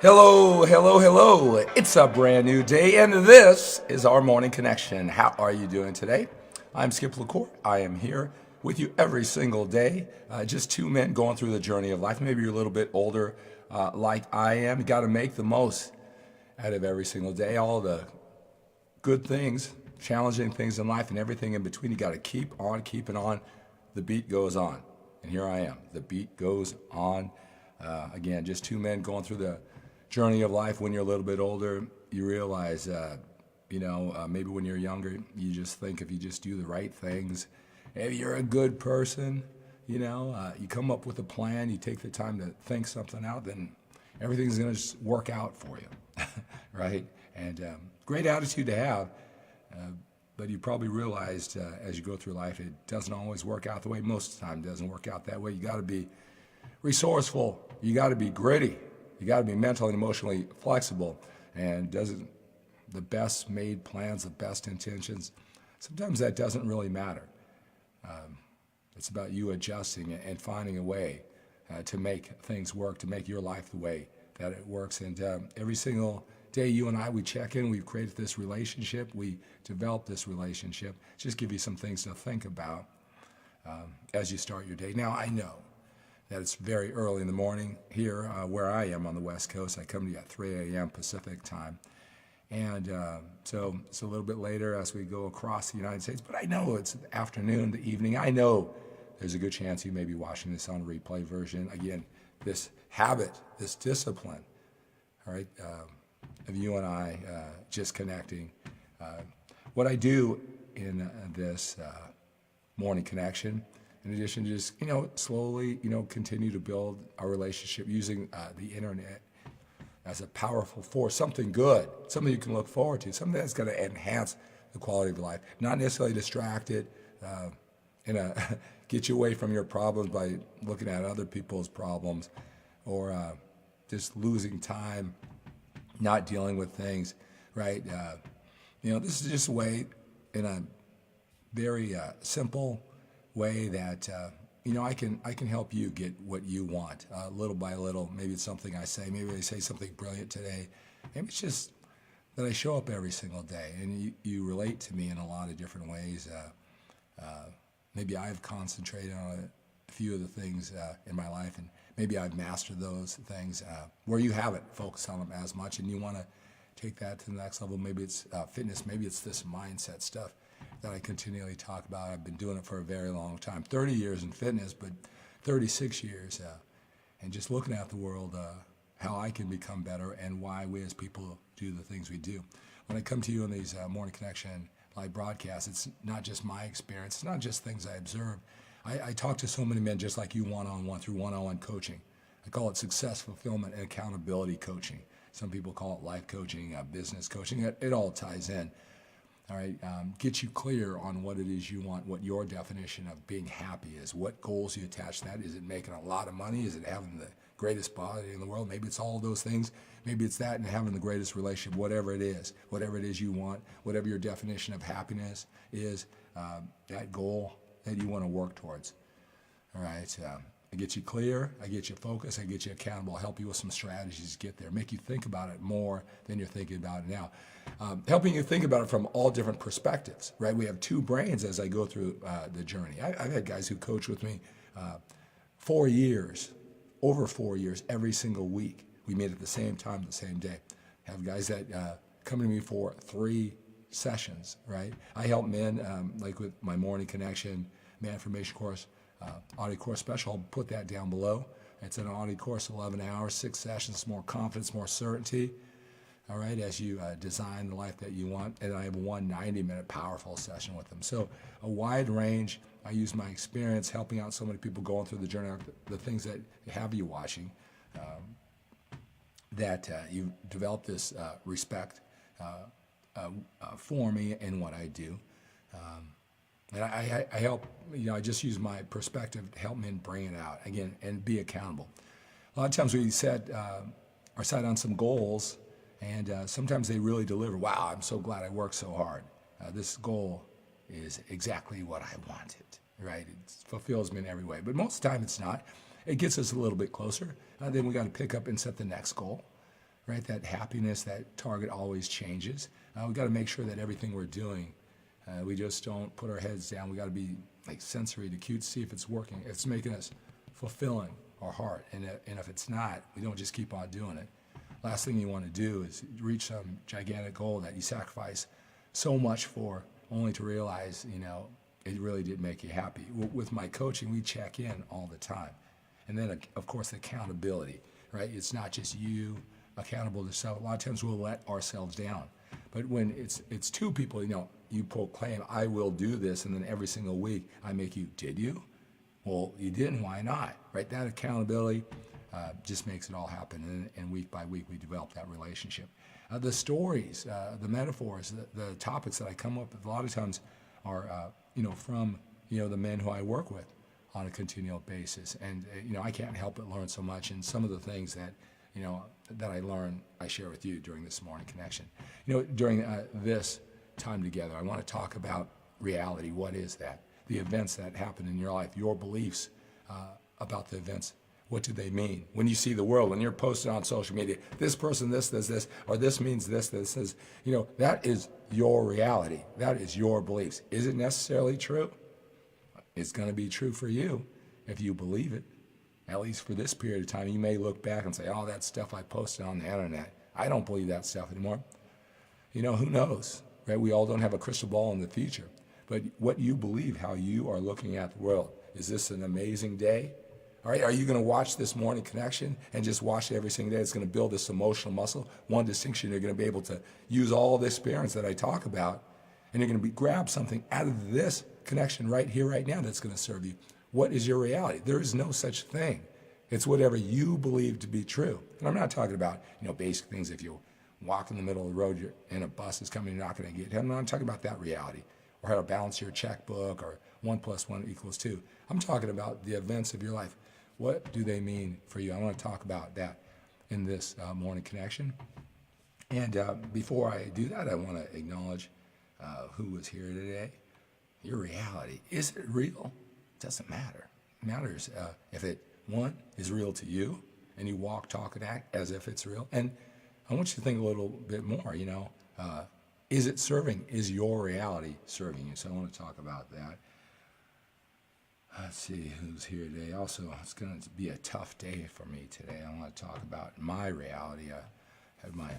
Hello, hello, hello. It's a brand new day, and this is our morning connection. How are you doing today? I'm Skip LaCour. I am here with you every single day. Just two men going through the journey of life. Maybe you're a little bit older, like I am. You got to make the most out of every single day. All the good things, challenging things in life, and everything in between. You got to keep on keeping on. The beat goes on. And here I am. The beat goes on. Again, just two men going through the journey of life. When you're a little bit older, you realize, maybe when you're younger, you just think if you just do the right things, if you're a good person, you come up with a plan, you take the time to think something out, then everything's going to just work out for you, right? And great attitude to have. But you probably realized as you go through life, it doesn't always work out the way. Most of the time, it doesn't work out that way. You got to be resourceful. You got to be gritty. You got to be mentally and emotionally flexible. And the best made plans, the best intentions, sometimes that doesn't really matter. It's about you adjusting and finding a way to make things work, to make your life the way that it works. And every single day, you and I, we check in. We've created this relationship. We developed this relationship. Just give you some things to think about as you start your day. Now, I know that it's very early in the morning here where I am on the West Coast. I come to you at 3 a.m. Pacific time. And so it's a little bit later as we go across the United States. But I know it's the afternoon, the evening. I know there's a good chance you may be watching this on a replay version. Again, this habit, this discipline, all right, of you and I just connecting. What I do in this morning connection, in addition to just, slowly, continue to build our relationship using the internet as a powerful force, something good, something you can look forward to, something that's going to enhance the quality of your life, not necessarily distract it, get you away from your problems by looking at other people's problems, or just losing time, not dealing with things, right? This is just a way, in a very simple way that I can help you get what you want little by little. Maybe it's something I say. Maybe I say something brilliant today. Maybe it's just that I show up every single day and you relate to me in a lot of different ways. Maybe I've concentrated on a few of the things in my life, and maybe I've mastered those things where you haven't focused on them as much, and you want to take that to the next level. Maybe it's fitness. Maybe it's this mindset stuff that I continually talk about. I've been doing it for a very long time, 30 years in fitness, but 36 years, and just looking at the world, how I can become better and why we as people do the things we do. When I come to you on these Morning Connection live broadcasts, it's not just my experience, it's not just things I observe. I talk to so many men just like you one-on-one through one-on-one coaching. I call it success, fulfillment, and accountability coaching. Some people call it life coaching, business coaching. It all ties in. All right, get you clear on what it is you want, what your definition of being happy is, what goals you attach to that. Is it making a lot of money? Is it having the greatest body in the world? Maybe it's all of those things. Maybe it's that and having the greatest relationship, whatever it is you want, whatever your definition of happiness is, that goal that you want to work towards. All right, I get you clear, I get you focused, I get you accountable, help you with some strategies to get there, make you think about it more than you're thinking about it now. Helping you think about it from all different perspectives, right? We have two brains as I go through the journey. I've had guys who coach with me 4 years, over 4 years, every single week. We meet at the same time, the same day. Have guys that come to me for 3 sessions, right? I help men, like with my Morning Connection MANformation course, audio course special. I'll put that down below. It's an audio course, 11 hours, 6 sessions, more confidence, more certainty. All right, as you design the life that you want. And I have one 90-minute powerful session with them. So a wide range. I use my experience helping out so many people going through the journey, the things that have you watching, that you develop this respect for me and what I do. And I help, I just use my perspective to help men bring it out, again, and be accountable. A lot of times we set on some goals, and sometimes they really deliver. Wow, I'm so glad I worked so hard. This goal is exactly what I wanted, right? It fulfills me in every way. But most of the time it's not. It gets us a little bit closer. Then we got to pick up and set the next goal. right? That happiness, that target always changes. We got to make sure that everything we're doing, we just don't put our heads down. We got to be like sensory to cute, see if it's working. It's making us fulfilling our heart. And if it's not, we don't just keep on doing it. Last thing you want to do is reach some gigantic goal that you sacrifice so much for, only to realize, it really did make you happy. With my coaching, we check in all the time. And then, of course, accountability, right? It's not just you accountable to self. A lot of times we'll let ourselves down. But when it's two people, you proclaim, I will do this, and then every single week I make you, did you? Well, you didn't, why not, right? That accountability just makes it all happen, and week by week we develop that relationship. The stories, the metaphors, the topics that I come up with a lot of times are, from, the men who I work with on a continual basis. And, I can't help but learn so much, and some of the things that, that I learn, I share with you during this morning connection. During this time together, I want to talk about reality. What is that? The events that happen in your life, your beliefs about the events. What do they mean? When you see the world, when you're posting on social media, this person, this, or this means this, that is your reality. That is your beliefs. Is it necessarily true? It's going to be true for you if you believe it. At least for this period of time, you may look back and say, oh, that stuff I posted on the internet, I don't believe that stuff anymore. Who knows, right? We all don't have a crystal ball in the future. But what you believe, how you are looking at the world, is this an amazing day? All right, are you going to watch this morning connection and just watch it every single day? It's going to build this emotional muscle. One distinction, you're going to be able to use all the experience that I talk about, and you're going to grab something out of this connection right here, right now, that's going to serve you. What is your reality? There is no such thing. It's whatever you believe to be true. And I'm not talking about, basic things. If you walk in the middle of the road and a bus is coming, you're not going to get hit. I'm not talking about that reality, or how to balance your checkbook, or 1 + 1 = 2. I'm talking about the events of your life. What do they mean for you? I want to talk about that in this morning connection. And before I do that, I want to acknowledge who was here today. Your reality. Is it real? It doesn't matter. It matters if it, one, is real to you, and you walk, talk, and act as if it's real. And I want you to think a little bit more, is it serving? Is your reality serving you? So I want to talk about that. Let's see who's here today. Also, it's going to be a tough day for me today. I want to talk about my reality. I had my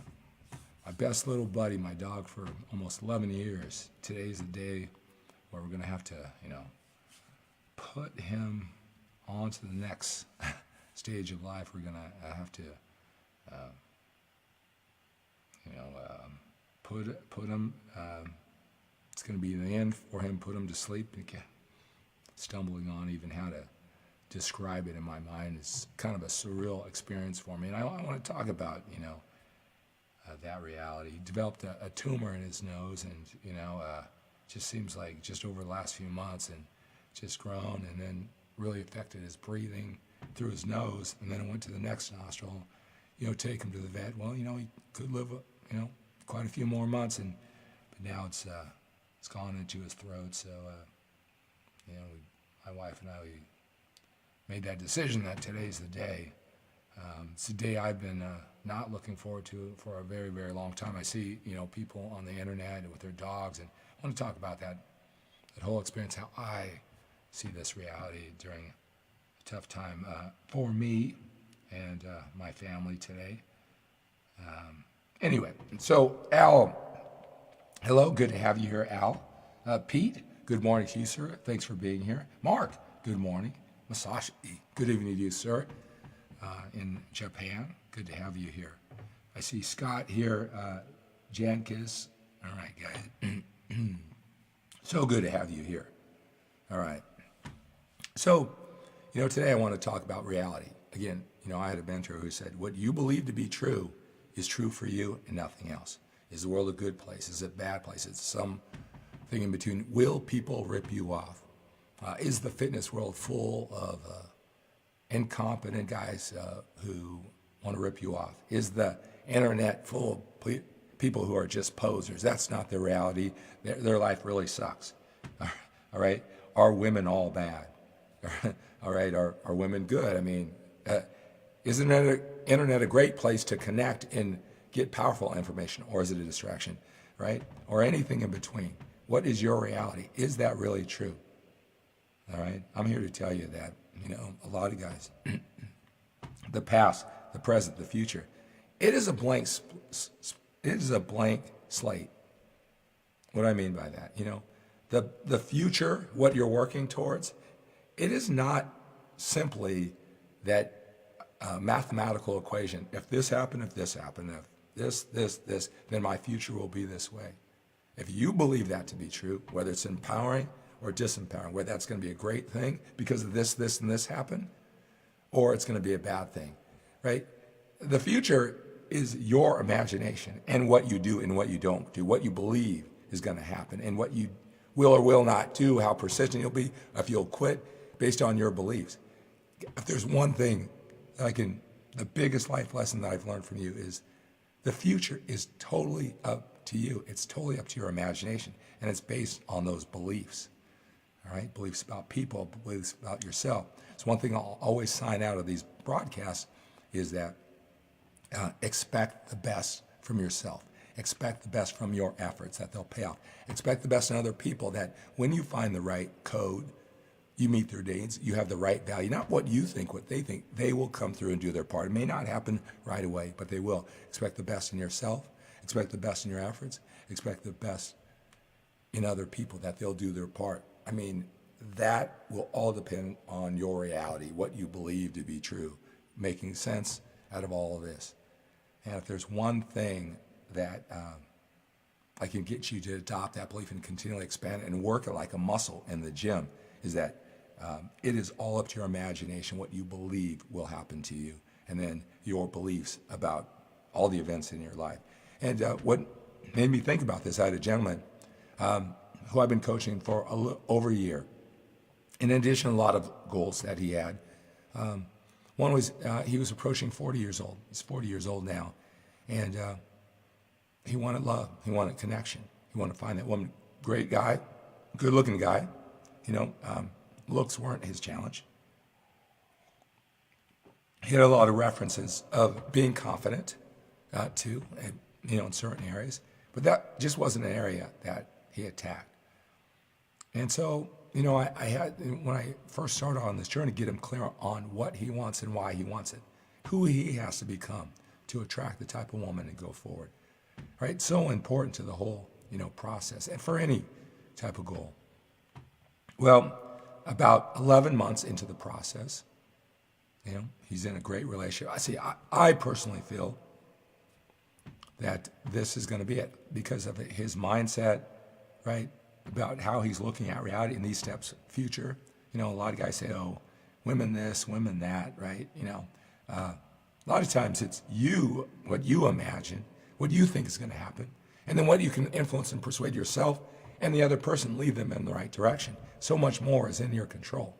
best little buddy, my dog, for almost 11 years. Today's the day where we're going to have to, put him on to the next stage of life. We're going to have to, put him, it's going to be the end for him, put him to sleep. Stumbling on even how to describe it in my mind. It's kind of a surreal experience for me. And I want to talk about, that reality. He developed a tumor in his nose, and, just seems like just over the last few months, and just grown, and then really affected his breathing through his nose, and then it went to the next nostril. Take him to the vet. Well, he could live, quite a few more months, but now it's gone into his throat. So, my wife and I, we made that decision that today's the day. It's a day I've been not looking forward to for a very, very long time. I see, people on the internet with their dogs, and I want to talk about that whole experience, how I see this reality during a tough time for me and my family today. Anyway, so Al, hello, good to have you here, Al. Pete, good morning to you, sir. Thanks for being here. Mark, good morning. Masashi, good evening to you, sir. In Japan, good to have you here. I see Scott here, Jankis. All right, guys. So good to have you here. All right. So, today I want to talk about reality. Again, I had a mentor who said, what you believe to be true is true for you and nothing else. Is the world a good place? Is it a bad place? It's something in between. Will people rip you off? Is the fitness world full of incompetent guys who want to rip you off? Is the internet full of people who are just posers? That's not their reality. Their life really sucks. All right? Are women all bad? All right? Are women good? I mean, Isn't the internet a great place to connect and get powerful information, or is it a distraction, right? Or anything in between? What is your reality? Is that really true? All right, I'm here to tell you that, a lot of guys, the past, the present, the future, it is a blank slate. What do I mean by that? The future, what you're working towards, it is not simply that mathematical equation. If this happened, if this, then my future will be this way. If you believe that to be true, whether it's empowering or disempowering, whether that's going to be a great thing because of this, and this happened, or it's going to be a bad thing, right? The future is your imagination and what you do and what you don't do, what you believe is going to happen and what you will or will not do, how persistent you'll be, if you'll quit based on your beliefs. If there's one thing, the biggest life lesson that I've learned from you is the future is totally up to you. It's totally up to your imagination, and it's based on those beliefs. All right, beliefs about people, beliefs about yourself. So one thing I'll always sign out of these broadcasts is that expect the best from yourself. Expect the best from your efforts, that they'll pay off. Expect the best in other people, that when you find the right code, you meet their needs, you have the right value, not what you think, what they think. They will come through and do their part. It may not happen right away, but they will. Expect the best in yourself. Expect the best in your efforts. Expect the best in other people, that they'll do their part. That will all depend on your reality, what you believe to be true, making sense out of all of this. And if there's one thing that I can get you to adopt that belief and continually expand it and work it like a muscle in the gym, is that it is all up to your imagination what you believe will happen to you, and then your beliefs about all the events in your life. And what made me think about this, I had a gentleman who I've been coaching for over a year. In addition, a lot of goals that he had. One was he was approaching 40 years old. He's 40 years old now. And he wanted love. He wanted connection. He wanted to find that woman. Great guy, good-looking guy. Looks weren't his challenge. He had a lot of references of being confident, too, in certain areas. But that just wasn't an area that he attacked. And so, I had, when I first started on this journey, get him clear on what he wants and why he wants it, who he has to become to attract the type of woman and go forward, right? So important to the whole, process, and for any type of goal. Well, about 11 months into the process, he's in a great relationship. I personally feel that this is going to be it because of his mindset, right? About how he's looking at reality in these steps, future. A lot of guys say, oh, women this, women that, right? A lot of times it's you, what you imagine, what you think is going to happen, and then what you can influence and persuade yourself and the other person, lead them in the right direction. So much more is in your control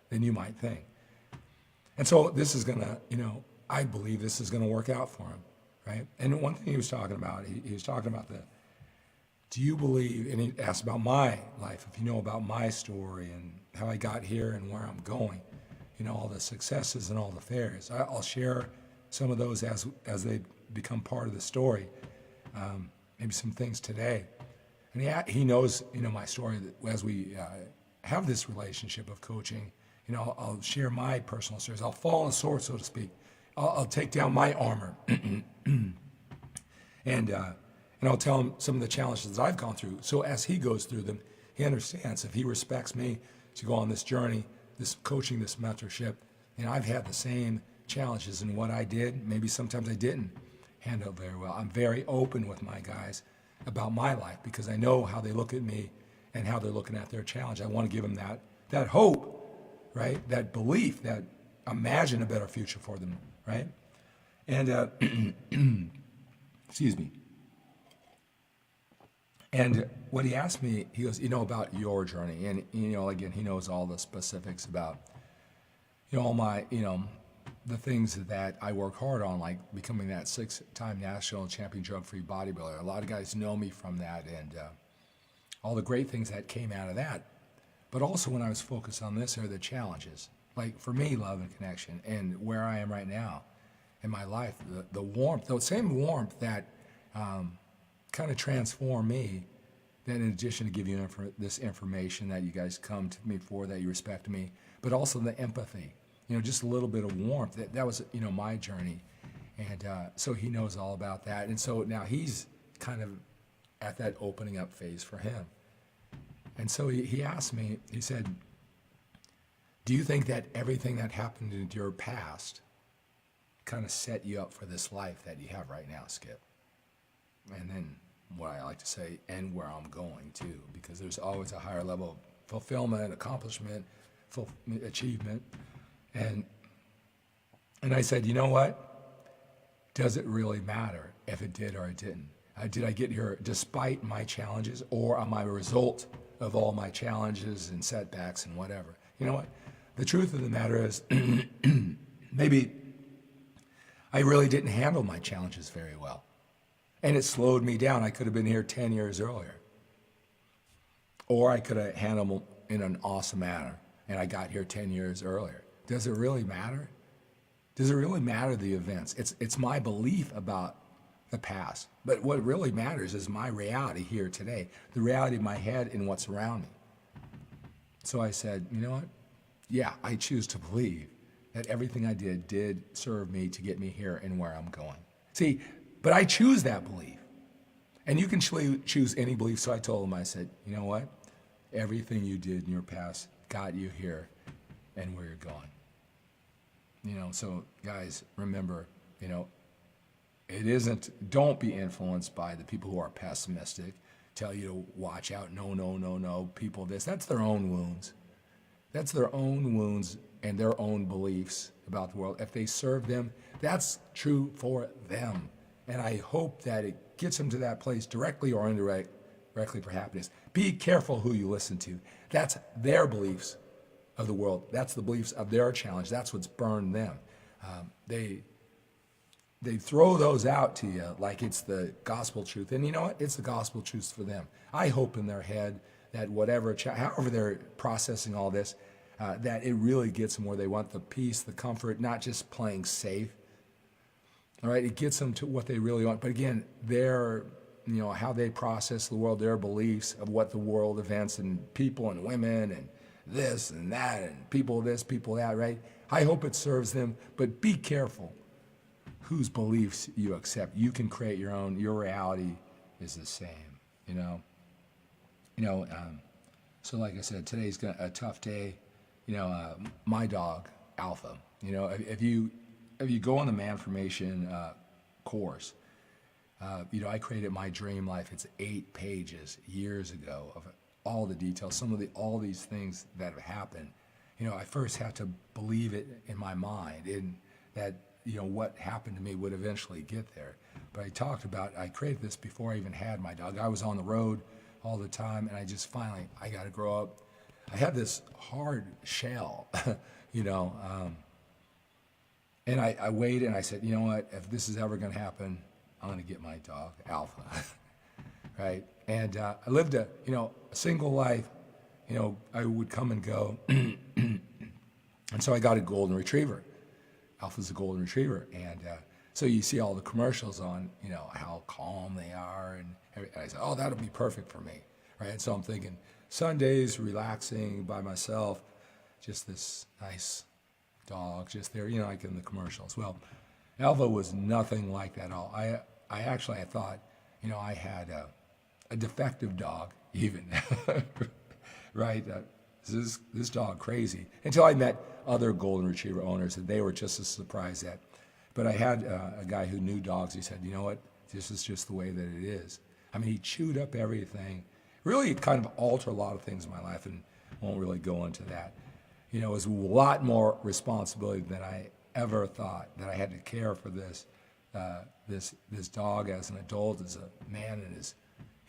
than you might think. And so this is going to, I believe this is going to work out for him, right? And one thing he was talking about, he was talking about do you believe, and he asked about my life, if you know about my story and how I got here and where I'm going, all the successes and all the failures. I'll share some of those as they become part of the story, maybe some things today. And he knows, my story, that as we have this relationship of coaching, I'll share my personal stories. I'll fall on the sword, so to speak. I'll take down my armor. And I'll tell him some of the challenges that I've gone through. So as he goes through them, he understands if he respects me to go on this journey, this coaching, this mentorship, I've had the same challenges in what I did. Maybe sometimes I didn't handle very well. I'm very open with my guys about my life because I know how they look at me and how they're looking at their challenge. I want to give them that hope, right? That belief, that imagine a better future for them, right? And, excuse me. And what he asked me, he goes, about your journey. And, again, he knows all the specifics about, all my, the things that I work hard on, like becoming that 6-time national champion drug-free bodybuilder. A lot of guys know me from that and all the great things that came out of that. But also when I was focused on this are the challenges. Like for me, love and connection and where I am right now. in my life, the warmth, the same warmth that kind of transformed me, that in addition to giving you this information that you guys come to me for, that you respect me, but also the empathy, just a little bit of warmth. That was, my journey. And so he knows all about that. And so now he's kind of at that opening up phase for him. And so he asked me, he said, do you think that everything that happened in your past kind of set you up for this life that you have right now, Skip? And then what I like to say, and where I'm going too, because there's always a higher level of fulfillment, accomplishment, achievement. And I said, you know what? Does it really matter if it did or it didn't? Did I get here despite my challenges, or am I a result of all my challenges and setbacks and whatever? You know what? The truth of the matter is, maybe I really didn't handle my challenges very well. And it slowed me down. I could have been here 10 years earlier. Or I could have handled them in an awesome manner, and I got here 10 years earlier. Does it really matter? Does it really matter, the events? It's my belief about the past. But what really matters is my reality here today, the reality of my head and what's around me. So I said, you know what? Yeah, I choose to believe that everything I did serve me to get me here and where I'm going. See, but I choose that belief. And you can choose any belief. So I told him, I said, you know what? Everything you did in your past got you here and where you're going. So guys, remember, don't be influenced by the people who are pessimistic, tell you to watch out, no, people this. That's their own wounds. That's their own wounds and their own beliefs about the world. If they serve them, that's true for them. And I hope that it gets them to that place, directly or indirectly, for happiness. Be careful who you listen to. That's their beliefs of the world. That's the beliefs of their challenge. That's what's burned them. They throw those out to you like it's the gospel truth. And you know what? It's the gospel truth for them. I hope in their head that however they're processing all this, that it really gets them where they want, the peace, the comfort, not just playing safe. All right, it gets them to what they really want. But again, how they process the world, their beliefs of what the world events and people and women and this and that and people this, people that, right? I hope it serves them, but be careful whose beliefs you accept. You can create your own. Your reality is the same, So like I said, today's a tough day. My dog, Alpha, if you go on the MANformation course, I created my dream life. It's 8 pages years ago of all the details, all these things that have happened. I first had to believe it in my mind, in that, what happened to me would eventually get there. But I created this before I even had my dog. I was on the road all the time, and I just finally, I got to grow up. I had this hard shell, and I waited, and I said, you know what, if this is ever going to happen, I'm going to get my dog, Alpha, right? And I lived a single life. I would come and go. And so I got a golden retriever. Alpha's a golden retriever. And so you see all the commercials on, how calm they are. And I said, oh, that'll be perfect for me, right? And so I'm thinking, Sundays, relaxing by myself, just this nice dog just there, like in the commercials. Well, Alpha was nothing like that at all. I thought, I had a defective dog even, right? This dog crazy, until I met other golden retriever owners, and they were just as surprised at. But I had a guy who knew dogs. He said, you know what, this is just the way that it is. I mean, he chewed up everything. Really kind of altered a lot of things in my life, and won't really go into that. It was a lot more responsibility than I ever thought, that I had to care for this dog as an adult, as a man in his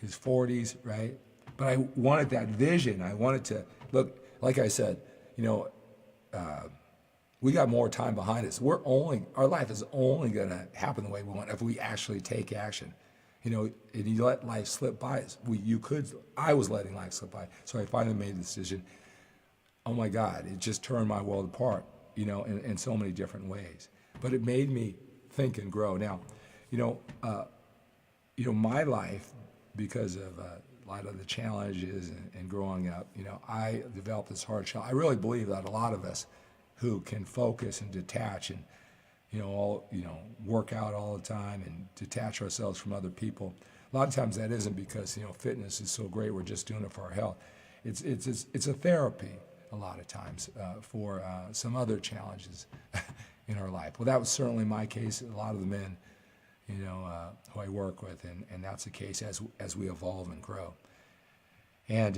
40s, right? But I wanted that vision. I wanted to look, like I said, we got more time behind us. Our life is only going to happen the way we want if we actually take action. And you let life slip by. I was letting life slip by. So I finally made the decision. Oh my God, it just turned my world apart, in so many different ways. But it made me think and grow. Now, you know, my life, because of a lot of the challenges and growing up, I developed this hard shell. I really believe that a lot of us who can focus and detach and, work out all the time and detach ourselves from other people. A lot of times that isn't because, fitness is so great, we're just doing it for our health. It's a therapy a lot of times for some other challenges in our life. Well, that was certainly my case. A lot of the men, who I work with, and that's the case as we evolve and grow. And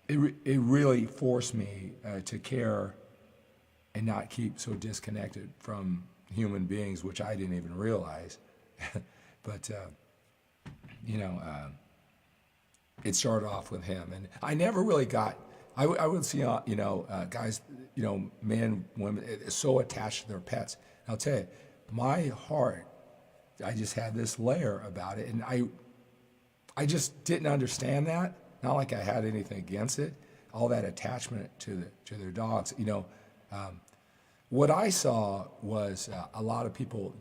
it really forced me to care and not keep so disconnected from human beings, which I didn't even realize. But, it started off with him. And I never really got, I would see, guys, men, women, so attached to their pets. And I'll tell you, my heart, I just had this layer about it. And I just didn't understand that. Not like I had anything against it. All that attachment to their dogs, what I saw was a lot of people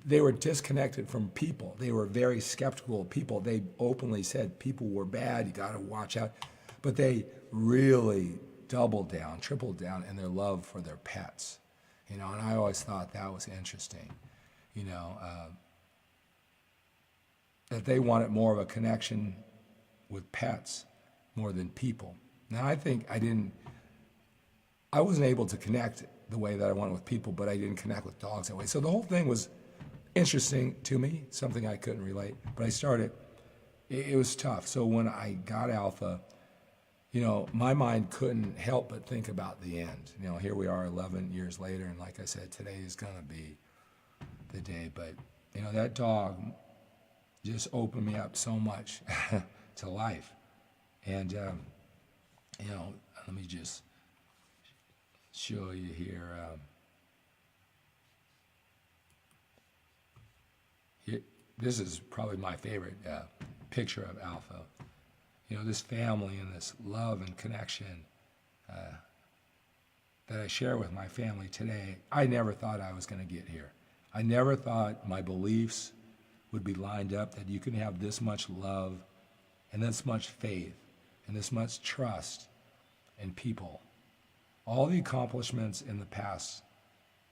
they were disconnected from people. They were very skeptical of people. They openly said people were bad, you gotta watch out. But they really doubled down, tripled down in their love for their pets. And I always thought that was interesting, that they wanted more of a connection with pets more than people. Now I think I wasn't able to connect the way that I wanted with people, but I didn't connect with dogs that way. So the whole thing was interesting to me, something I couldn't relate. But I started, it was tough. So when I got Alpha, my mind couldn't help but think about the end. Here we are 11 years later, and like I said, today is gonna be the day. But, that dog just opened me up so much to life. And, let me just show you here. This is probably my favorite picture of Alpha. This family and this love and connection that I share with my family today. I never thought I was going to get here. I never thought my beliefs would be lined up, that you can have this much love and this much faith and this much trust in people. All the accomplishments in the past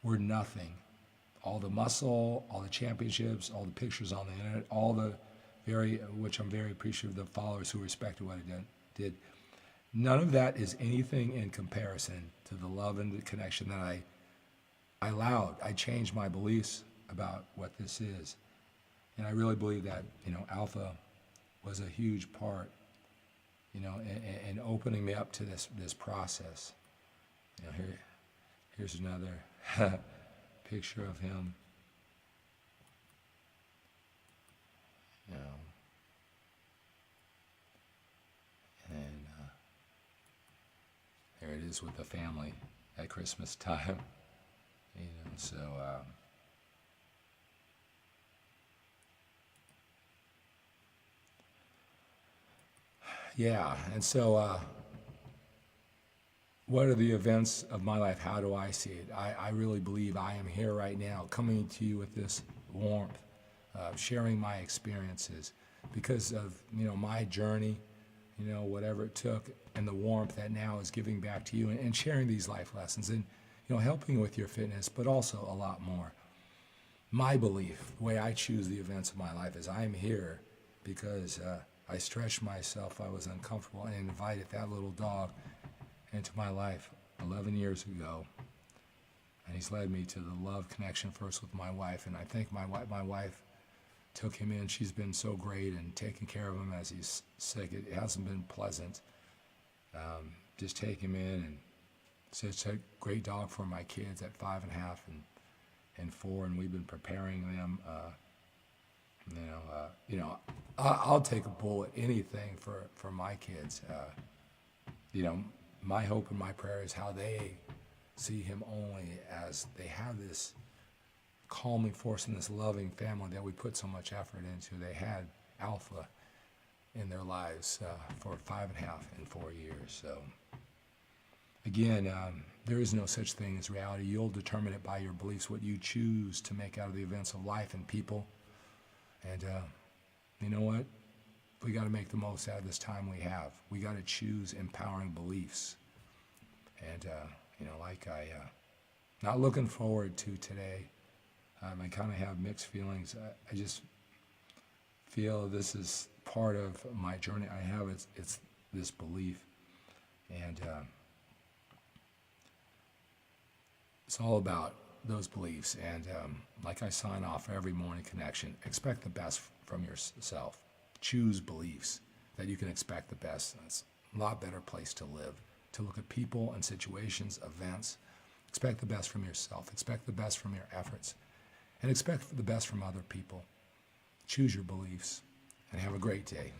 were nothing. All the muscle, all the championships, all the pictures on the internet, which I'm very appreciative of the followers who respected what I did. None of that is anything in comparison to the love and the connection that I allowed. I changed my beliefs about what this is. And I really believe that, Alpha was a huge part, in opening me up to this process. Here's another picture of him. And there it is with the family at Christmas time. So yeah, and so what are the events of my life? How do I see it? I really believe I am here right now, coming to you with this warmth, sharing my experiences because of, my journey, whatever it took, and the warmth that now is giving back to you and sharing these life lessons and, helping with your fitness, but also a lot more. My belief, the way I choose the events of my life is I'm here because I stretched myself, I was uncomfortable, and invited that little dog into my life 11 years ago, and he's led me to the love connection first with my wife, and I think my wife took him in. She's been so great and taking care of him as he's sick. It hasn't been pleasant. Just take him in, and such a great dog for my kids at 5.5 and 4, and we've been preparing them. I'll take a bullet, anything for my kids. My hope and my prayer is how they see him only as they have this calming force and this loving family that we put so much effort into. They had Alpha in their lives for 5.5 and 4 years. So Again, there is no such thing as reality. You'll determine it by your beliefs, what you choose to make out of the events of life and people. And you know what? We got to make the most out of this time we have. We got to choose empowering beliefs. And, not looking forward to today. I kind of have mixed feelings. I just feel this is part of my journey. I have it's this belief. And it's all about those beliefs. And like I sign off every morning connection, expect the best from yourself. Choose beliefs that you can expect the best. It's a lot better place to live, to look at people and situations, events. Expect the best from yourself. Expect the best from your efforts. And expect the best from other people. Choose your beliefs and have a great day.